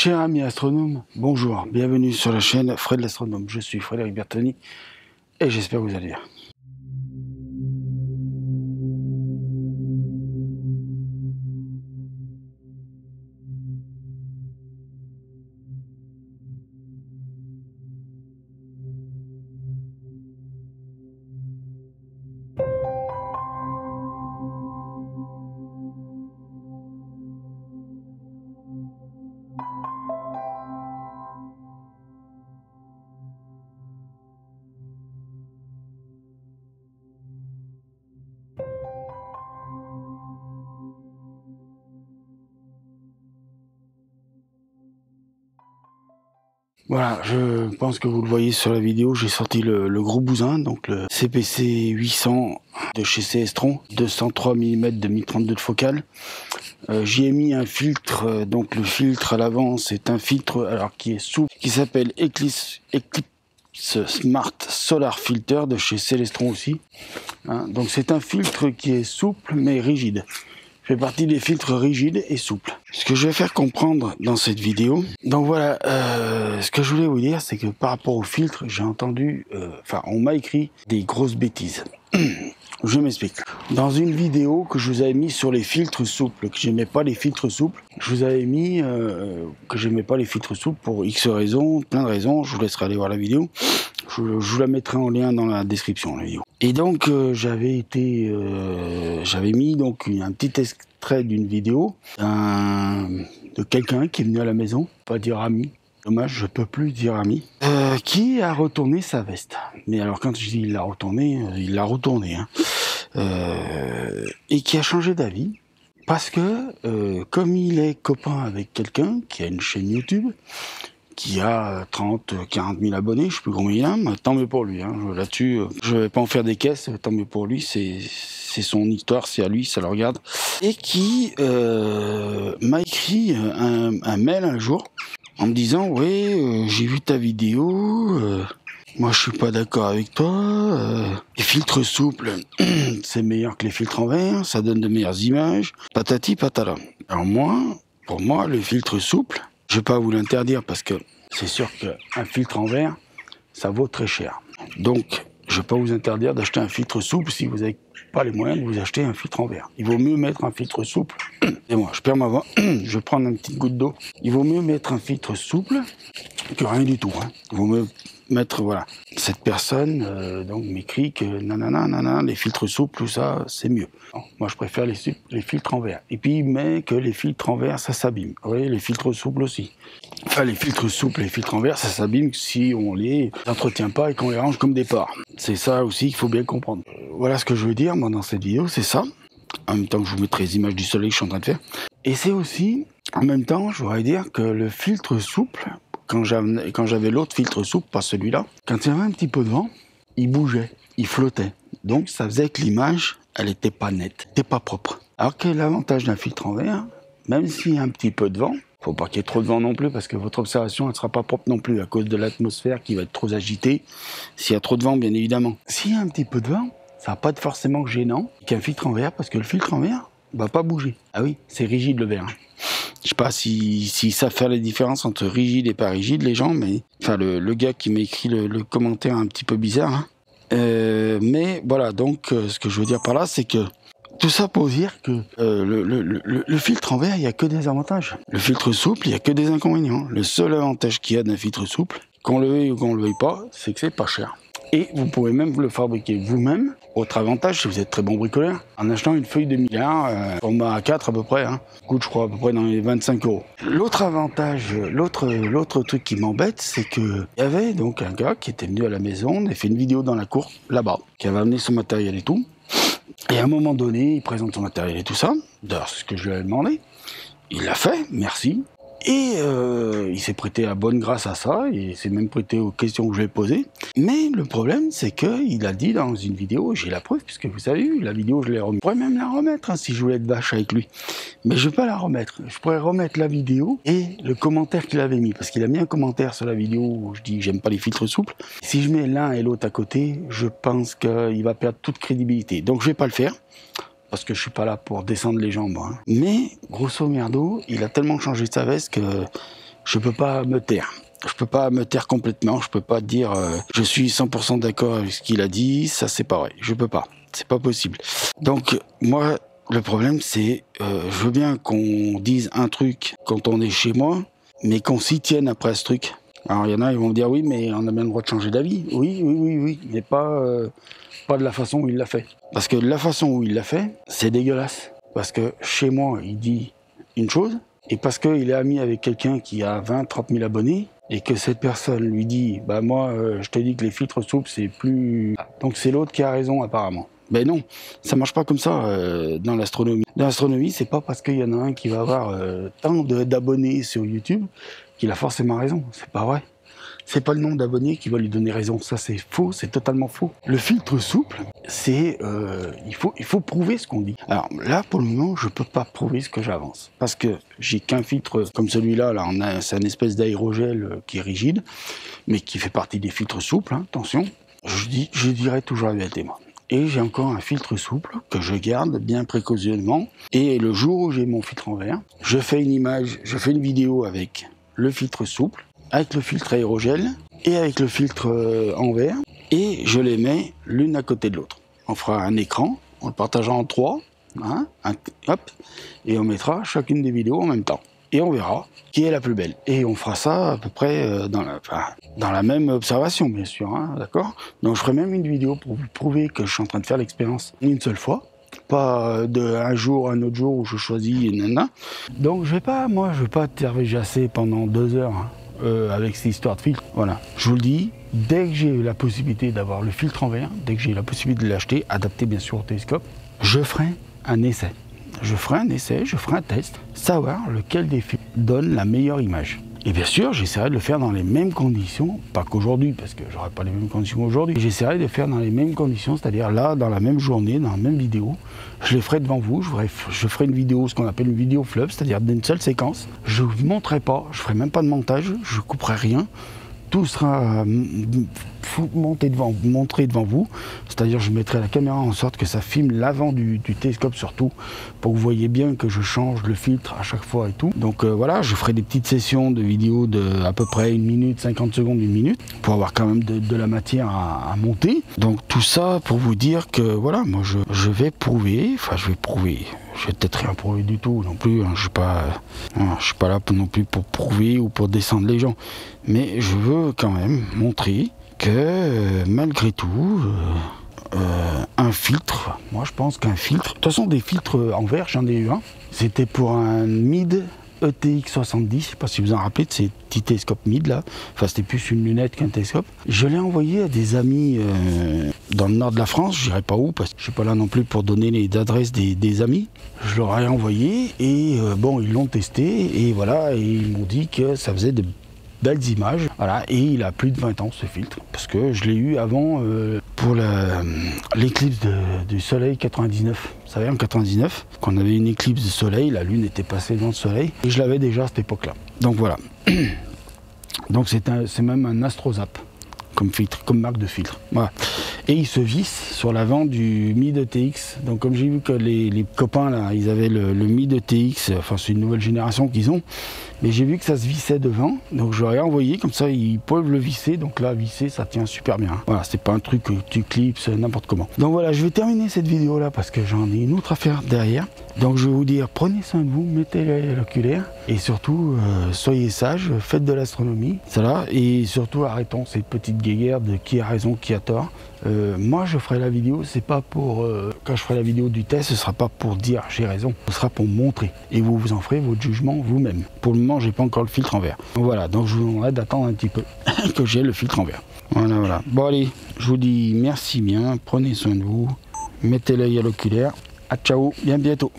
Cher ami astronome, bonjour, bienvenue sur la chaîne Fred l'astronome. Je suis Frédéric Bertoni et j'espère que vous allez bien. Voilà, je pense que vous le voyez sur la vidéo, j'ai sorti le gros bousin, donc le CPC 800 de chez Cestron, 203 mm de 1032 de focale. J'y ai mis un filtre, donc le filtre à l'avant, c'est un filtre alors qui est souple, qui s'appelle Eclipse Smart Solar Filter de chez Celestron aussi. Hein, donc c'est un filtre qui est souple mais rigide. Fait partie des filtres rigides et souples. Ce que je vais faire comprendre dans cette vidéo, donc voilà, ce que je voulais vous dire, c'est que par rapport au filtre, j'ai entendu, on m'a écrit des grosses bêtises. Je m'explique. Dans une vidéo que je vous avais mis sur les filtres souples, que j'aimais pas les filtres souples, je vous avais mis que j'aimais pas les filtres souples pour X raisons, plein de raisons, je vous laisserai aller voir la vidéo. Je vous la mettrai en lien dans la description, la vidéo. Et donc, j'avais mis donc un petit extrait d'une vidéo de quelqu'un qui est venu à la maison, pas dire ami, dommage, je peux plus dire ami, qui a retourné sa veste. Mais alors, quand je dis il l'a retourné, hein, et qui a changé d'avis. Parce que, comme il est copain avec quelqu'un qui a une chaîne YouTube, qui a 30, 40 000 abonnés, je sais plus combien il a, mais tant mieux pour lui. Hein. Là-dessus, je vais pas en faire des caisses, tant mieux pour lui, c'est son histoire, c'est à lui, ça le regarde. Et qui m'a écrit un mail un jour, en me disant « Ouais, j'ai vu ta vidéo, moi je suis pas d'accord avec toi, les filtres souples, c'est meilleur que les filtres en verre, ça donne de meilleures images, patati patala. » Alors pour moi, le filtre souple, je vais pas vous l'interdire parce que c'est sûr qu'un filtre en verre, ça vaut très cher. Donc, je vais pas vous interdire d'acheter un filtre souple si vous n'avez pas les moyens de vous acheter un filtre en verre. Il vaut mieux mettre un filtre souple. Et moi, je perds ma voix. Je vais prendre une petite goutte d'eau. Il vaut mieux mettre un filtre souple que rien du tout. Hein. Il vaut mieux mettre, voilà. Cette personne donc m'écrit que nanana, les filtres souples, tout ça, c'est mieux. Non, moi, je préfère les filtres en verre. Et puis, il met que les filtres en verre, ça s'abîme. Vous voyez, les filtres souples aussi. Enfin, les filtres souples, les filtres en verre, ça s'abîme si on les entretient pas et qu'on les range comme des porcs. C'est ça aussi qu'il faut bien comprendre. Voilà ce que je veux dire, moi, dans cette vidéo, c'est ça. En même temps que je vous mettrai les images du soleil que je suis en train de faire. Et c'est aussi, en même temps, je voudrais dire que le filtre souple, quand j'avais l'autre filtre souple, pas celui-là, quand il y avait un petit peu de vent, il bougeait, il flottait. Donc ça faisait que l'image, elle était pas nette, elle était pas propre. Alors que l'avantage d'un filtre en verre, même s'il y a un petit peu de vent, faut pas qu'il y ait trop de vent non plus, parce que votre observation, elle sera pas propre non plus, à cause de l'atmosphère qui va être trop agitée. S'il y a trop de vent, bien évidemment. S'il y a un petit peu de vent, ça va pas être forcément gênant qu'un filtre en verre, parce que le filtre en verre va pas bouger. Ah oui, c'est rigide le verre. Je sais pas si savent faire la différence entre rigide et pas rigide, les gens, mais enfin le gars qui m'a écrit le commentaire un petit peu bizarre. Hein. Mais voilà, donc ce que je veux dire par là, c'est que tout ça pour dire que le filtre en verre, il n'y a que des avantages. Le filtre souple, il n'y a que des inconvénients. Le seul avantage qu'il y a d'un filtre souple, qu'on le veuille ou qu'on le veuille pas, c'est que c'est pas cher. Et vous pouvez même le fabriquer vous-même. Autre avantage, si vous êtes très bon bricoleur, en achetant une feuille de milliard, format A4 à peu près, hein, coûte je crois à peu près dans les 25 €. L'autre avantage, l'autre truc qui m'embête, c'est que il y avait donc un gars qui était venu à la maison, on a fait une vidéo dans la cour, là-bas, qui avait amené son matériel et tout. Et à un moment donné, il présente son matériel et tout ça. D'ailleurs, c'est ce que je lui avais demandé. Il l'a fait, merci. Et il s'est prêté à bonne grâce à ça, et il s'est même prêté aux questions que je lui ai posées. Mais le problème, c'est qu'il a dit dans une vidéo, j'ai la preuve, puisque vous savez, la vidéo, je pourrais même la remettre, hein, si je voulais être vache avec lui. Mais je ne vais pas la remettre. Je pourrais remettre la vidéo et le commentaire qu'il avait mis, parce qu'il a mis un commentaire sur la vidéo où je dis que j'aime pas les filtres souples. Si je mets l'un et l'autre à côté, je pense qu'il va perdre toute crédibilité. Donc je vais pas le faire. Parce que je suis pas là pour descendre les jambes. Hein. Mais, grosso merdo, il a tellement changé de sa veste que je peux pas me taire. Je peux pas me taire complètement, je peux pas dire je suis 100% d'accord avec ce qu'il a dit, ça c'est pas vrai, je peux pas, c'est pas possible. Donc moi, le problème c'est, je veux bien qu'on dise un truc quand on est chez moi, mais qu'on s'y tienne après ce truc. Alors il y en a, ils vont me dire oui, mais on a bien le droit de changer d'avis. Oui, mais pas de la façon où il l'a fait. Parce que la façon où il l'a fait, c'est dégueulasse. Parce que chez moi, il dit une chose, et parce qu'il est ami avec quelqu'un qui a 20-30 000 abonnés, et que cette personne lui dit bah moi je te dis que les filtres souples c'est plus, donc c'est l'autre qui a raison apparemment. Ben non, ça marche pas comme ça dans l'astronomie. Dans l'astronomie, c'est pas parce qu'il y en a un qui va avoir tant d'abonnés sur YouTube qu'il a forcément raison. C'est pas vrai. C'est pas le nombre d'abonnés qui va lui donner raison. Ça c'est faux, c'est totalement faux. Le filtre souple, c'est il faut prouver ce qu'on dit. Alors là pour le moment, je peux pas prouver ce que j'avance parce que j'ai qu'un filtre comme celui-là. Là, c'est une espèce d'aérogel qui est rigide, mais qui fait partie des filtres souples. Hein, attention, je dirais toujours la vérité moi. Et j'ai encore un filtre souple que je garde bien précautionneusement. Et le jour où j'ai mon filtre en verre, je fais une vidéo avec le filtre souple, avec le filtre aérogel et avec le filtre en verre, et je les mets l'une à côté de l'autre. On fera un écran, on le partagera en 3, hein, hop, et on mettra chacune des vidéos en même temps. Et on verra qui est la plus belle. Et on fera ça à peu près dans la même observation, bien sûr, hein, d'accord. Donc je ferai même une vidéo pour vous prouver que je suis en train de faire l'expérience une seule fois. Pas un jour, un autre jour où je choisis, nanana. Donc je vais pas tergiverser pendant 2 heures. Hein. Avec ces histoires de filtres, voilà. Je vous le dis, dès que j'ai la possibilité d'avoir le filtre en verre, dès que j'ai la possibilité de l'acheter, adapté bien sûr au télescope, je ferai un essai. Je ferai un test, savoir lequel des filtres donne la meilleure image. Et bien sûr, j'essaierai de le faire dans les mêmes conditions, pas qu'aujourd'hui, parce que j'aurai pas les mêmes conditions aujourd'hui. J'essaierai de le faire dans les mêmes conditions, c'est-à-dire là, dans la même journée, dans la même vidéo. Je les ferai devant vous, je ferai une vidéo, ce qu'on appelle une vidéo fleuve, c'est-à-dire d'une seule séquence. Je ne vous montrerai pas, je ferai même pas de montage, je ne couperai rien. Tout sera montré devant vous, c'est-à-dire je mettrai la caméra en sorte que ça filme l'avant du télescope surtout, pour que vous voyez bien que je change le filtre à chaque fois et tout. Donc voilà, je ferai des petites sessions de vidéos de à peu près 1 minute, 50 secondes, 1 minute, pour avoir quand même de la matière à monter. Donc tout ça pour vous dire que voilà, moi je vais prouver, je vais peut-être rien prouver du tout non plus, hein. Je suis pas là non plus pour prouver ou pour descendre les gens, mais je veux quand même montrer que malgré tout, un filtre, moi je pense qu'un filtre, de toute façon des filtres en verre, j'en ai eu un, c'était pour un MID ETX 70, je sais pas si vous en rappelez de ces petits télescopes MID là, enfin c'était plus une lunette qu'un télescope. Je l'ai envoyé à des amis dans le nord de la France, je dirais pas où parce que je suis pas là non plus pour donner les adresses des amis. Je leur ai envoyé et bon ils l'ont testé et voilà, et ils m'ont dit que ça faisait de belles images, voilà, et il a plus de 20 ans ce filtre, parce que je l'ai eu avant pour l'éclipse du soleil 99. Vous savez, en 99, quand on avait une éclipse de soleil, la lune était passée devant le soleil, et je l'avais déjà à cette époque-là. Donc voilà. Donc c'est même un AstroZap comme filtre, comme marque de filtre. Voilà. Et il se visse sur l'avant du MID ETX. Donc comme j'ai vu que les copains là, ils avaient le MID ETX, enfin c'est une nouvelle génération qu'ils ont, mais j'ai vu que ça se vissait devant, donc je leur ai envoyé, comme ça ils peuvent le visser, donc là visser ça tient super bien. Voilà, c'est pas un truc que tu clipses n'importe comment. Donc voilà, je vais terminer cette vidéo là parce que j'en ai une autre à faire derrière. Donc je vais vous dire, prenez soin de vous, mettez l'oculaire et surtout soyez sages, faites de l'astronomie, ça là, et surtout arrêtons cette petite guéguerre de qui a raison, qui a tort. Moi je ferai la vidéo, c'est pas pour quand je ferai la vidéo du test, ce sera pas pour dire j'ai raison, ce sera pour montrer et vous en ferez votre jugement vous-même. Pour le moment j'ai pas encore le filtre en verre. Donc voilà, donc je vous demanderai d'attendre un petit peu que j'ai le filtre en verre. Voilà. Bon allez, je vous dis merci bien, prenez soin de vous, mettez l'œil à l'oculaire. À ciao, bien bientôt.